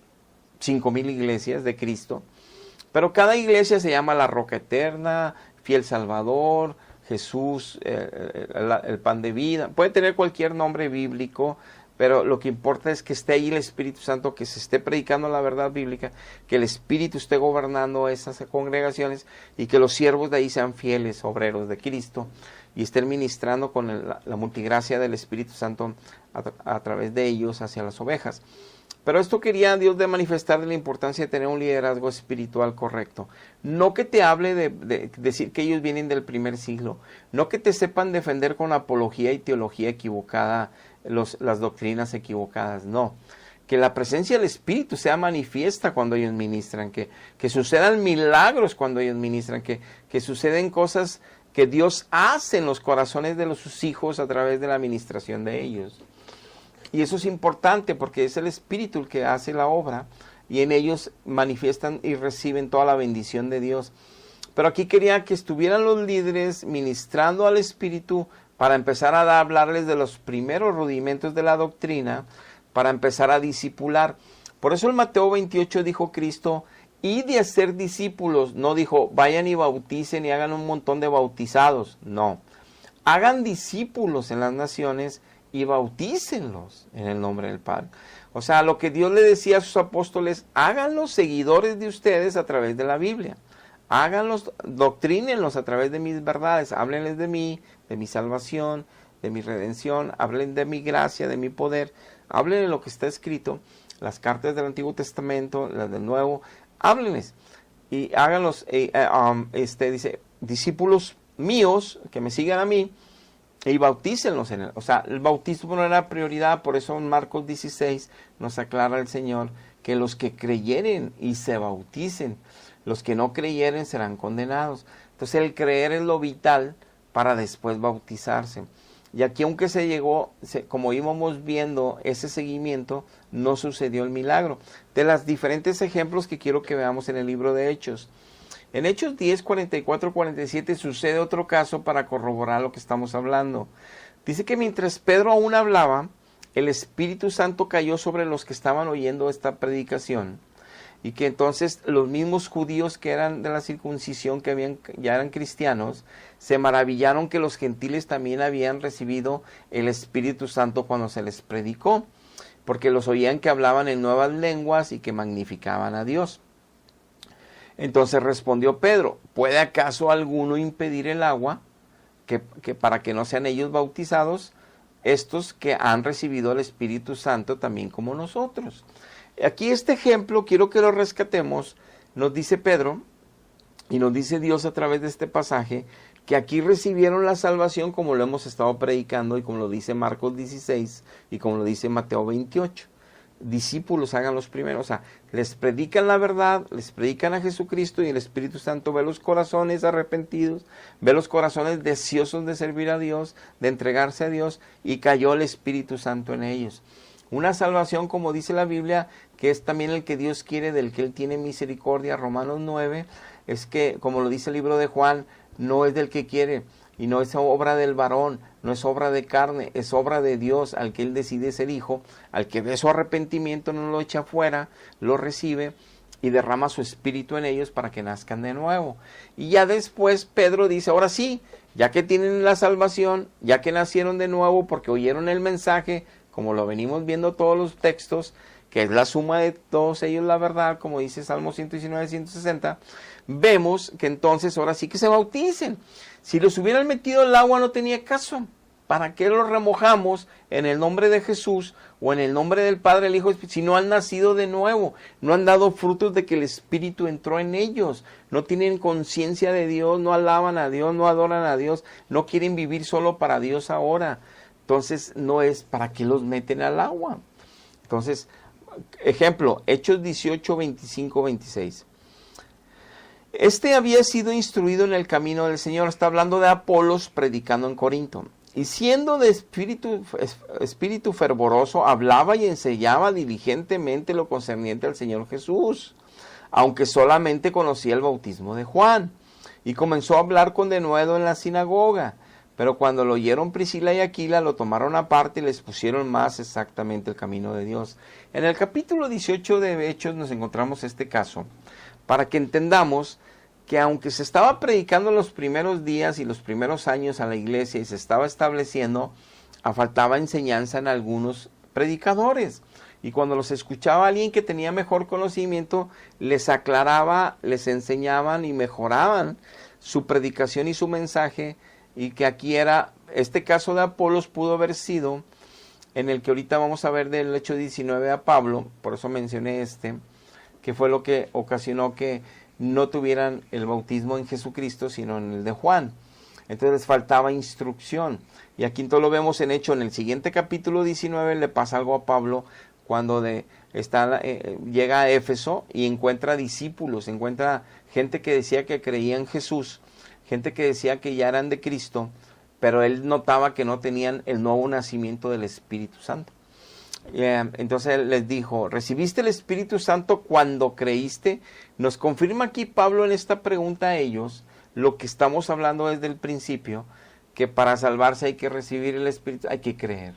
5000 iglesias de Cristo. Pero cada iglesia se llama la Roca Eterna, Fiel Salvador, Jesús, el Pan de Vida. Puede tener cualquier nombre bíblico, pero lo que importa es que esté ahí el Espíritu Santo, que se esté predicando la verdad bíblica, que el Espíritu esté gobernando esas congregaciones y que los siervos de ahí sean fieles, obreros de Cristo y estén ministrando con la multigracia del Espíritu Santo a través de ellos hacia las ovejas. Pero esto quería Dios de manifestar de la importancia de tener un liderazgo espiritual correcto. No que te hable de decir que ellos vienen del primer siglo. No que te sepan defender con apología y teología equivocada las doctrinas equivocadas. No. Que la presencia del Espíritu sea manifiesta cuando ellos ministran. Que sucedan milagros cuando ellos ministran. Que suceden cosas que Dios hace en los corazones de sus hijos a través de la ministración de ellos. Y eso es importante porque es el Espíritu el que hace la obra y en ellos manifiestan y reciben toda la bendición de Dios. Pero aquí quería que estuvieran los líderes ministrando al Espíritu para empezar a hablarles de los primeros rudimentos de la doctrina, para empezar a discipular. Por eso en Mateo 28 dijo Cristo, id de hacer discípulos. No dijo, vayan y bauticen y hagan un montón de bautizados. No. Hagan discípulos en las naciones y bautícenlos en el nombre del Padre. O sea, lo que Dios le decía a sus apóstoles, háganlos seguidores de ustedes a través de la Biblia. Háganlos, doctrínenlos a través de mis verdades, háblenles de mí, de mi salvación, de mi redención, hablen de mi gracia, de mi poder, hablen de lo que está escrito, las cartas del Antiguo Testamento, las del Nuevo, háblenles y háganlos, dice, discípulos míos que me sigan a mí y bautícenlos en él. O sea, el bautismo no era prioridad, por eso en Marcos 16 nos aclara el Señor que los que creyeren y se bauticen, los que no creyeren serán condenados. Entonces el creer es lo vital para después bautizarse. Y aquí aunque se llegó, como íbamos viendo ese seguimiento, no sucedió el milagro. De los diferentes ejemplos que quiero que veamos en el libro de Hechos. En Hechos 10, 44, 47 sucede otro caso para corroborar lo que estamos hablando. Dice que mientras Pedro aún hablaba, el Espíritu Santo cayó sobre los que estaban oyendo esta predicación. Y que entonces los mismos judíos que eran de la circuncisión, que ya eran cristianos, se maravillaron que los gentiles también habían recibido el Espíritu Santo cuando se les predicó, porque los oían que hablaban en nuevas lenguas y que magnificaban a Dios. Entonces respondió Pedro, ¿puede acaso alguno impedir el agua que para que no sean ellos bautizados, estos que han recibido el Espíritu Santo también como nosotros? Aquí este ejemplo, quiero que lo rescatemos, nos dice Pedro y nos dice Dios a través de este pasaje, que aquí recibieron la salvación como lo hemos estado predicando y como lo dice Marcos 16 y como lo dice Mateo 28. Discípulos hagan los primeros, o sea, les predican la verdad, les predican a Jesucristo y el Espíritu Santo ve los corazones arrepentidos, ve los corazones deseosos de servir a Dios, de entregarse a Dios y cayó el Espíritu Santo en ellos. Una salvación, como dice la Biblia, que es también el que Dios quiere, del que Él tiene misericordia, Romanos 9, es que, como lo dice el libro de Juan, no es del que quiere, y no es obra del varón, no es obra de carne, es obra de Dios, al que Él decide ser hijo, al que ve su arrepentimiento no lo echa fuera, lo recibe y derrama su espíritu en ellos para que nazcan de nuevo. Y ya después Pedro dice, ahora sí, ya que tienen la salvación, ya que nacieron de nuevo porque oyeron el mensaje, como lo venimos viendo todos los textos, que es la suma de todos ellos la verdad, como dice Salmo 119, 160, vemos que entonces ahora sí que se bauticen. Si los hubieran metido al agua no tenía caso. ¿Para qué los remojamos en el nombre de Jesús o en el nombre del Padre, el Hijo, si no han nacido de nuevo? No han dado frutos de que el Espíritu entró en ellos. No tienen conciencia de Dios, no alaban a Dios, no adoran a Dios, no quieren vivir solo para Dios ahora. Entonces no es para qué los meten al agua. Entonces, ejemplo, Hechos 18, 25, 26. Este había sido instruido en el camino del Señor. Está hablando de Apolos predicando en Corinto. Y siendo de espíritu fervoroso, hablaba y enseñaba diligentemente lo concerniente al Señor Jesús, aunque solamente conocía el bautismo de Juan. Y comenzó a hablar con denuedo en la sinagoga. Pero cuando lo oyeron Priscila y Aquila, lo tomaron aparte y les pusieron más exactamente el camino de Dios. En el capítulo 18 de Hechos nos encontramos este caso, para que entendamos que aunque se estaba predicando los primeros días y los primeros años a la iglesia y se estaba estableciendo, faltaba enseñanza en algunos predicadores. Y cuando los escuchaba alguien que tenía mejor conocimiento, les aclaraba, les enseñaban y mejoraban su predicación y su mensaje. Y que aquí era, este caso de Apolos pudo haber sido, en el que ahorita vamos a ver del hecho 19 a Pablo, por eso mencioné que fue lo que ocasionó que no tuvieran el bautismo en Jesucristo, sino en el de Juan. Entonces les faltaba instrucción. Y aquí entonces lo vemos en hecho, en el siguiente capítulo 19 le pasa algo a Pablo cuando llega a Éfeso y encuentra discípulos, encuentra gente que decía que creía en Jesús, gente que decía que ya eran de Cristo, pero él notaba que no tenían el nuevo nacimiento del Espíritu Santo. Entonces él les dijo, ¿recibiste el Espíritu Santo cuando creíste? Nos confirma aquí Pablo en esta pregunta a ellos, lo que estamos hablando desde el principio, que para salvarse hay que recibir el Espíritu, hay que creer.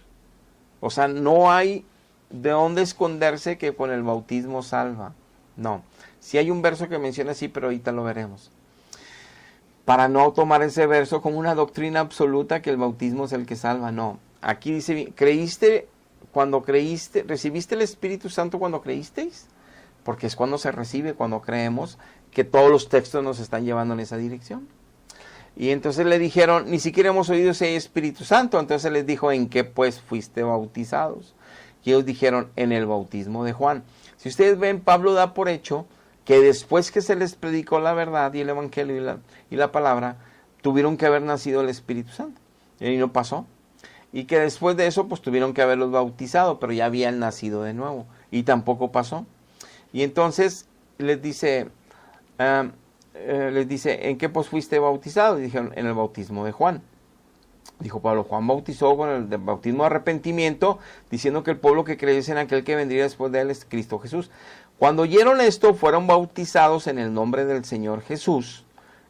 O sea, no hay de dónde esconderse que con el bautismo salva. No, sí hay un verso que menciona así, pero ahorita lo veremos. Para no tomar ese verso como una doctrina absoluta que el bautismo es el que salva, no. aquí dice, ¿creíste cuando creíste? ¿Recibiste el Espíritu Santo cuando creísteis? Porque es cuando se recibe, cuando creemos, que todos los textos nos están llevando en esa dirección. Y entonces le dijeron, ni siquiera hemos oído si hay Espíritu Santo. Entonces les dijo, ¿en qué pues fuiste bautizados? Y ellos dijeron, en el bautismo de Juan. Si ustedes ven, Pablo da por hecho que después que se les predicó la verdad y el evangelio y la palabra, tuvieron que haber nacido el Espíritu Santo. Y no pasó. Y que después de eso, pues tuvieron que haberlos bautizado, pero ya habían nacido de nuevo. Y tampoco pasó. Y entonces les dice, ¿en qué pues fuiste bautizado? Y dijeron, en el bautismo de Juan. Dijo Pablo, Juan bautizó con el bautismo de arrepentimiento, diciendo que el pueblo que creyese en aquel que vendría después de él es Cristo Jesús. Cuando oyeron esto, fueron bautizados en el nombre del Señor Jesús.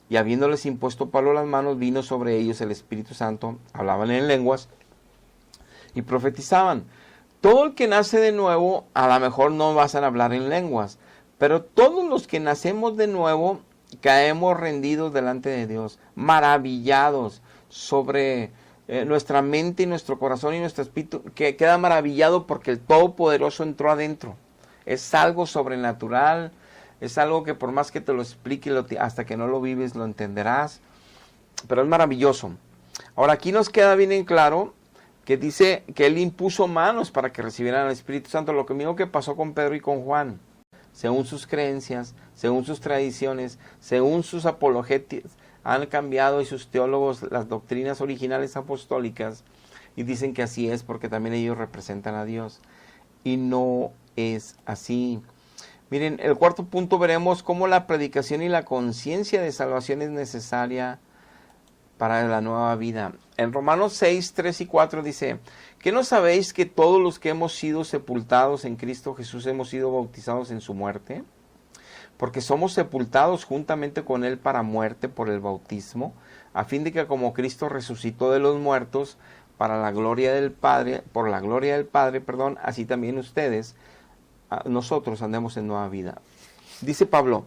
Y habiéndoles impuesto Pablo las manos, vino sobre ellos el Espíritu Santo, hablaban en lenguas y profetizaban. Todo el que nace de nuevo, a lo mejor no vas a hablar en lenguas, pero todos los que nacemos de nuevo, caemos rendidos delante de Dios, maravillados sobre nuestra mente y nuestro corazón y nuestro espíritu, que queda maravillado porque el Todopoderoso entró adentro. Es algo sobrenatural, es algo que por más que te lo explique, hasta que no lo vives, lo entenderás, pero es maravilloso. Ahora aquí nos queda bien en claro que dice que Él impuso manos para que recibieran al Espíritu Santo, lo mismo que pasó con Pedro y con Juan, según sus creencias, según sus tradiciones, según sus apologéticas, han cambiado y sus teólogos las doctrinas originales apostólicas y dicen que así es porque también ellos representan a Dios. Y no es así. Miren, el cuarto punto veremos cómo la predicación y la conciencia de salvación es necesaria para la nueva vida. En Romanos 6, 3 y 4 dice, ¿qué no sabéis que todos los que hemos sido sepultados en Cristo Jesús hemos sido bautizados en su muerte? Porque somos sepultados juntamente con Él para muerte por el bautismo, a fin de que como Cristo resucitó de los muertos para la gloria del Padre, por la gloria del Padre, así también ustedes, nosotros andemos en nueva vida. Dice Pablo,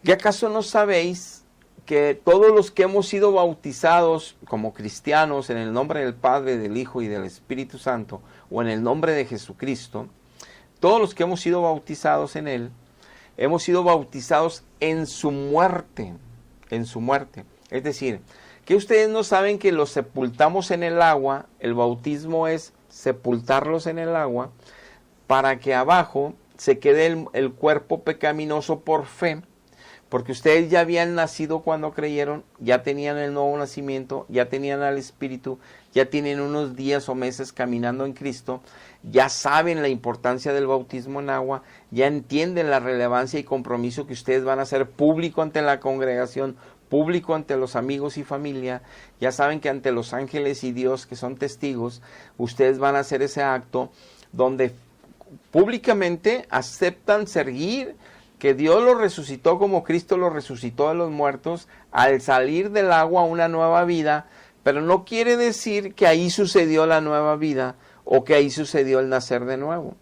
¿qué acaso no sabéis que todos los que hemos sido bautizados como cristianos en el nombre del Padre, del Hijo y del Espíritu Santo, o en el nombre de Jesucristo, todos los que hemos sido bautizados en Él, hemos sido bautizados en su muerte, en su muerte. Es decir, que ustedes no saben que los sepultamos en el agua, el bautismo es sepultarlos en el agua, para que abajo se quede el cuerpo pecaminoso por fe, porque ustedes ya habían nacido cuando creyeron, ya tenían el nuevo nacimiento, ya tenían al Espíritu, ya tienen unos días o meses caminando en Cristo, ya saben la importancia del bautismo en agua, ya entienden la relevancia y compromiso que ustedes van a hacer público ante la congregación, público ante los amigos y familia, ya saben que ante los ángeles y Dios que son testigos, ustedes van a hacer ese acto donde públicamente aceptan seguir que Dios lo resucitó como Cristo lo resucitó de los muertos al salir del agua a una nueva vida, pero no quiere decir que ahí sucedió la nueva vida o que ahí sucedió el nacer de nuevo,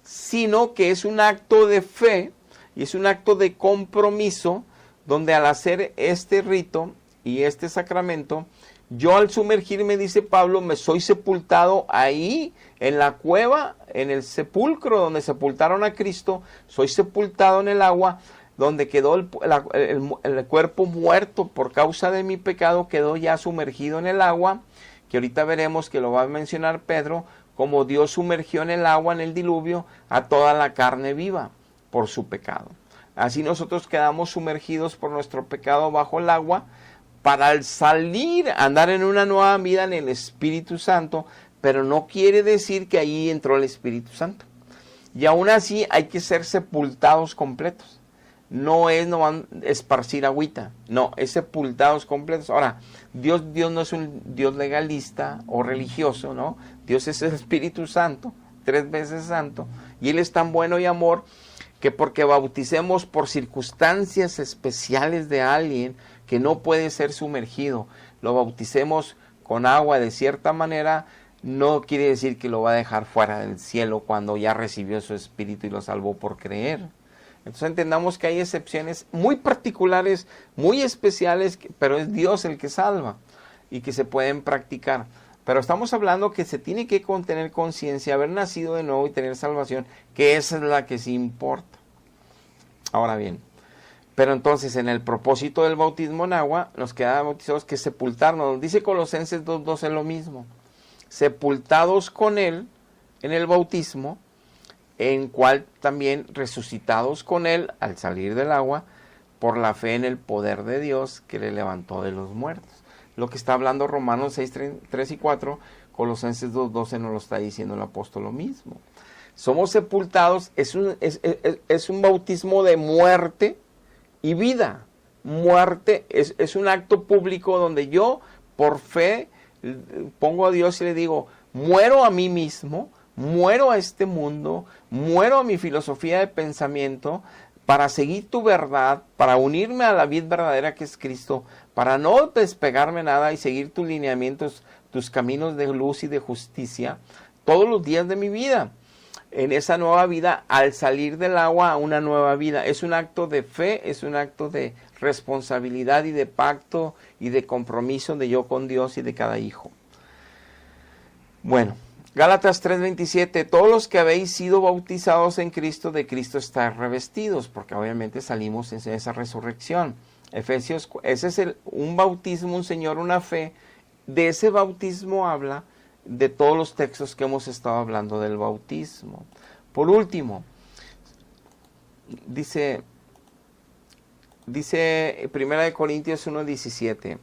sino que es un acto de fe y es un acto de compromiso donde al hacer este rito y este sacramento, yo al sumergirme, dice Pablo, me soy sepultado ahí en la cueva, en el sepulcro donde sepultaron a Cristo, soy sepultado en el agua, donde quedó el cuerpo muerto por causa de mi pecado, quedó ya sumergido en el agua, que ahorita veremos que lo va a mencionar Pedro, como Dios sumergió en el agua, en el diluvio, a toda la carne viva por su pecado. Así nosotros quedamos sumergidos por nuestro pecado bajo el agua, para al salir, andar en una nueva vida en el Espíritu Santo, pero no quiere decir que ahí entró el Espíritu Santo. Y aún así hay que ser sepultados completos. No es no esparcir agüita, no, es sepultados completos. Ahora, Dios no es un Dios legalista o religioso, ¿no? Dios es el Espíritu Santo, 3 veces santo, y Él es tan bueno y amor que porque bauticemos por circunstancias especiales de alguien que no puede ser sumergido, lo bauticemos con agua de cierta manera, no quiere decir que lo va a dejar fuera del cielo cuando ya recibió su Espíritu y lo salvó por creer. Entonces entendamos que hay excepciones muy particulares, muy especiales, pero es Dios el que salva y que se pueden practicar. Pero estamos hablando que se tiene que tener conciencia, haber nacido de nuevo y tener salvación, que esa es la que sí importa. Ahora bien, pero entonces en el propósito del bautismo en agua, nos queda bautizados que sepultarnos. Dice Colosenses 2:12 lo mismo. Sepultados con Él en el bautismo, en cual también resucitados con Él al salir del agua, por la fe en el poder de Dios que le levantó de los muertos. Lo que está hablando Romanos 6:3 y 4, Colosenses 2:12 nos lo está diciendo el apóstol lo mismo. Somos sepultados, es un bautismo de muerte y vida. Muerte es un acto público donde yo, por fe, pongo a Dios y le digo, muero a mí mismo, muero a este mundo, muero a mi filosofía de pensamiento, para seguir tu verdad, para unirme a la vid verdadera que es Cristo, para no despegarme nada y seguir tus lineamientos, tus caminos de luz y de justicia, todos los días de mi vida. En esa nueva vida, al salir del agua a una nueva vida, es un acto de fe, es un acto de responsabilidad y de pacto y de compromiso de yo con Dios y de cada hijo. Bueno, Gálatas 3:27, todos los que habéis sido bautizados en Cristo, de Cristo estáis revestidos, porque obviamente salimos en esa resurrección. Efesios, ese es un bautismo, un Señor, una fe. De ese bautismo habla de todos los textos que hemos estado hablando del bautismo. Por último, dice 1 Corintios 1:17,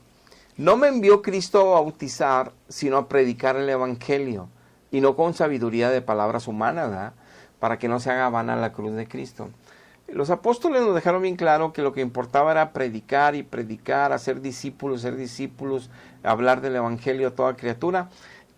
no me envió Cristo a bautizar, sino a predicar el evangelio, y no con sabiduría de palabras humanas, ¿verdad? Para que no se haga vana la cruz de Cristo. Los apóstoles nos dejaron bien claro que lo que importaba era predicar y predicar, hacer discípulos, hablar del evangelio a toda criatura.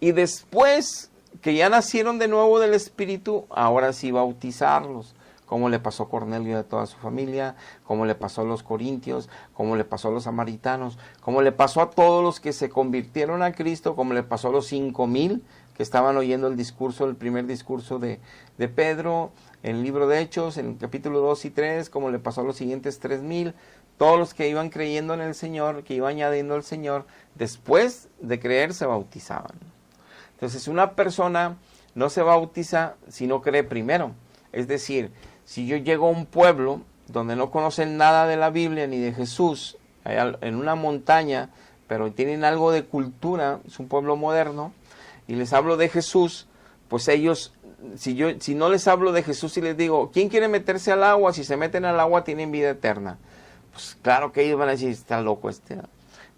Y después que ya nacieron de nuevo del Espíritu, ahora sí bautizarlos, como le pasó a Cornelio y a toda su familia, como le pasó a los corintios, como le pasó a los samaritanos, como le pasó a todos los que se convirtieron a Cristo, como le pasó a los 5,000 que estaban oyendo el primer discurso de Pedro, en el libro de Hechos, en el capítulo 2 y 3, como le pasó a los siguientes 3,000, todos los que iban creyendo en el Señor, que iban añadiendo al Señor, después de creer se bautizaban. Entonces una persona no se bautiza si no cree primero. Es decir, si yo llego a un pueblo donde no conocen nada de la Biblia ni de Jesús, en una montaña, pero tienen algo de cultura, es un pueblo moderno, y les hablo de Jesús, pues ellos, si no les hablo de Jesús y les digo, ¿quién quiere meterse al agua? Si se meten al agua tienen vida eterna. Pues claro que ellos van a decir, está loco este.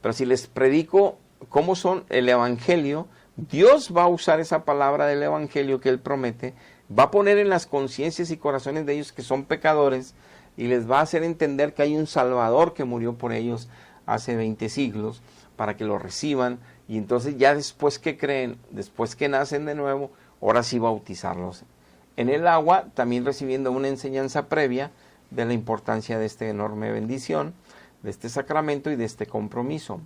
Pero si les predico cómo son el evangelio, Dios va a usar esa palabra del evangelio que Él promete, va a poner en las conciencias y corazones de ellos que son pecadores y les va a hacer entender que hay un Salvador que murió por ellos hace 20 siglos para que lo reciban. Y entonces ya después que creen, después que nacen de nuevo, ahora sí bautizarlos en el agua, también recibiendo una enseñanza previa de la importancia de esta enorme bendición, de este sacramento y de este compromiso.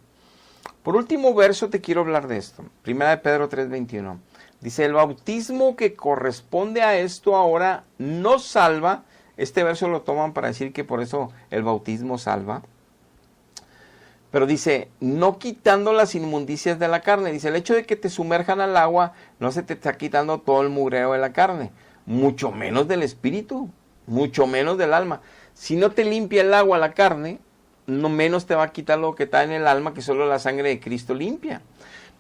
Por último verso te quiero hablar de esto. Primera de Pedro 3:21. Dice, el bautismo que corresponde a esto ahora no salva. Este verso lo toman para decir que por eso el bautismo salva. Pero dice, no quitando las inmundicias de la carne. Dice, el hecho de que te sumerjan al agua no se te está quitando todo el mugreo de la carne. Mucho menos del espíritu, mucho menos del alma. Si no te limpia el agua la carne, no menos te va a quitar lo que está en el alma, que solo la sangre de Cristo limpia.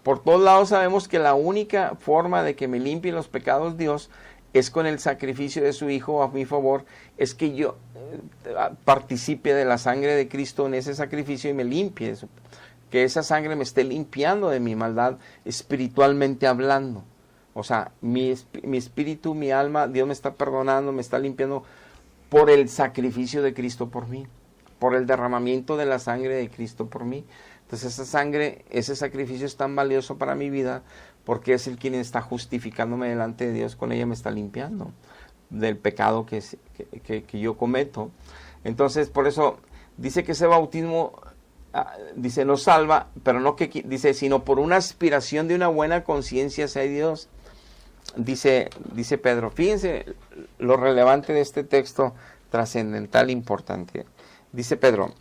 Por todos lados sabemos que la única forma de que me limpie los pecados Dios es con el sacrificio de su Hijo a mi favor, es que yo participe de la sangre de Cristo en ese sacrificio y me limpie eso. Que esa sangre me esté limpiando de mi maldad espiritualmente hablando. O sea, mi espíritu, mi alma, Dios me está perdonando, me está limpiando por el sacrificio de Cristo por mí, por el derramamiento de la sangre de Cristo por mí. Entonces esa sangre, ese sacrificio es tan valioso para mi vida porque es el quien está justificándome delante de Dios, con ella me está limpiando del pecado que yo cometo. Entonces por eso dice que ese bautismo, dice, no salva, pero no que dice, sino por una aspiración de una buena conciencia hacia Dios. Dice Pedro, fíjense lo relevante de este texto trascendental importante. Dice Pedro,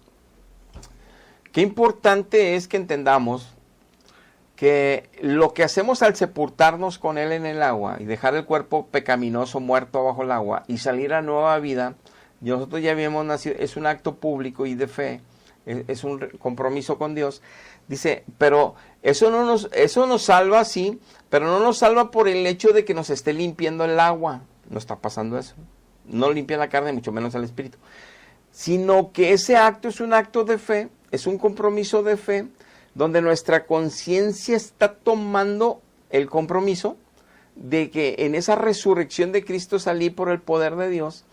qué importante es que entendamos que lo que hacemos al sepultarnos con Él en el agua y dejar el cuerpo pecaminoso muerto bajo el agua y salir a nueva vida, nosotros ya habíamos nacido, es un acto público y de fe, es un compromiso con Dios. Dice, pero eso nos salva, sí, pero no nos salva por el hecho de que nos esté limpiando el agua. No está pasando eso. No limpia la carne, mucho menos el espíritu. Sino que ese acto es un acto de fe, es un compromiso de fe, donde nuestra conciencia está tomando el compromiso de que en esa resurrección de Cristo salí por el poder de Dios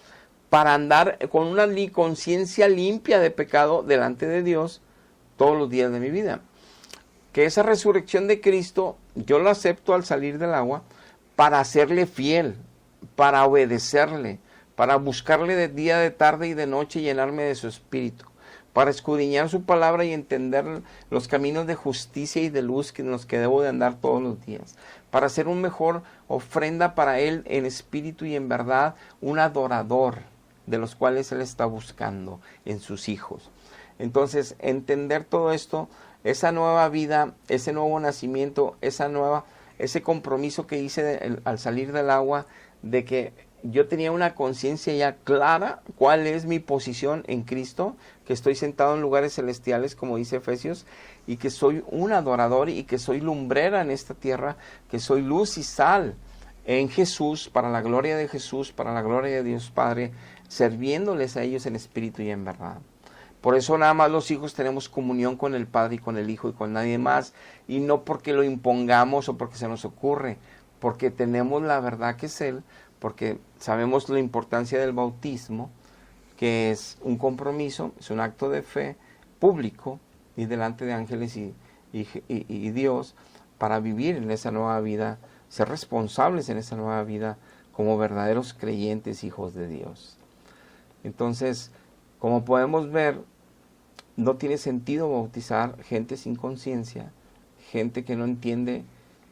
para andar con una conciencia limpia de pecado delante de Dios todos los días de mi vida. Que esa resurrección de Cristo yo la acepto al salir del agua para serle fiel, para obedecerle, para buscarle de día, de tarde y de noche, llenarme de su espíritu, para escudriñar su palabra y entender los caminos de justicia y de luz en los que debo de andar todos los días, para ser un mejor ofrenda para Él en espíritu y en verdad, un adorador de los cuales Él está buscando en sus hijos. Entonces, entender todo esto, esa nueva vida, ese nuevo nacimiento, ese compromiso que hice al salir del agua, de que yo tenía una conciencia ya clara cuál es mi posición en Cristo, que estoy sentado en lugares celestiales, como dice Efesios, y que soy un adorador y que soy lumbrera en esta tierra, que soy luz y sal en Jesús, para la gloria de Jesús, para la gloria de Dios Padre, sirviéndoles a ellos en espíritu y en verdad. Por eso nada más los hijos tenemos comunión con el Padre y con el Hijo y con nadie más, y no porque lo impongamos o porque se nos ocurre, porque tenemos la verdad que es Él, porque sabemos la importancia del bautismo, que es un compromiso, es un acto de fe público y delante de ángeles y Dios, para vivir en esa nueva vida, ser responsables en esa nueva vida como verdaderos creyentes, hijos de Dios. Entonces, como podemos ver, no tiene sentido bautizar gente sin conciencia, gente que no entiende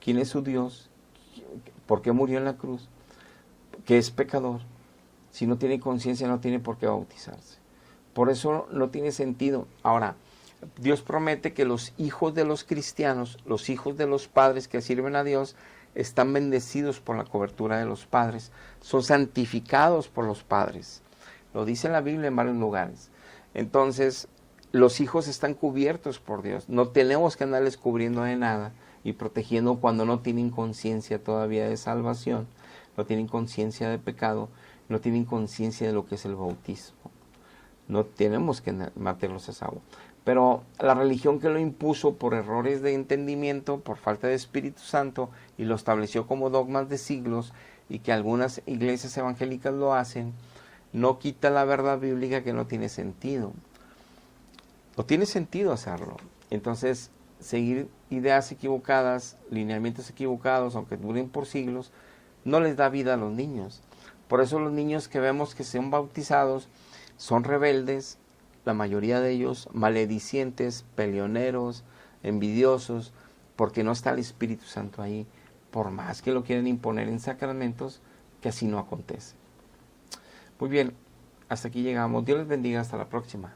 quién es su Dios, por qué murió en la cruz, que es pecador. Si no tiene conciencia, no tiene por qué bautizarse. Por eso no tiene sentido. Ahora, Dios promete que los hijos de los cristianos, los hijos de los padres que sirven a Dios, están bendecidos por la cobertura de los padres, son santificados por los padres. Lo dice la Biblia en varios lugares. Entonces, los hijos están cubiertos por Dios. No tenemos que andarles cubriendo de nada y protegiendo cuando no tienen conciencia todavía de salvación, no tienen conciencia de pecado, no tienen conciencia de lo que es el bautismo. No tenemos que meterlos a esa agua. Pero la religión que lo impuso por errores de entendimiento, por falta de Espíritu Santo, y lo estableció como dogmas de siglos, y que algunas iglesias evangélicas lo hacen, no quita la verdad bíblica, que no tiene sentido. No tiene sentido hacerlo. Entonces, seguir ideas equivocadas, lineamientos equivocados, aunque duren por siglos, no les da vida a los niños. Por eso los niños que vemos que son bautizados son rebeldes, la mayoría de ellos maledicientes, peleoneros, envidiosos, porque no está el Espíritu Santo ahí, por más que lo quieren imponer en sacramentos, que así no acontece. Muy bien, hasta aquí llegamos. Dios les bendiga, hasta la próxima.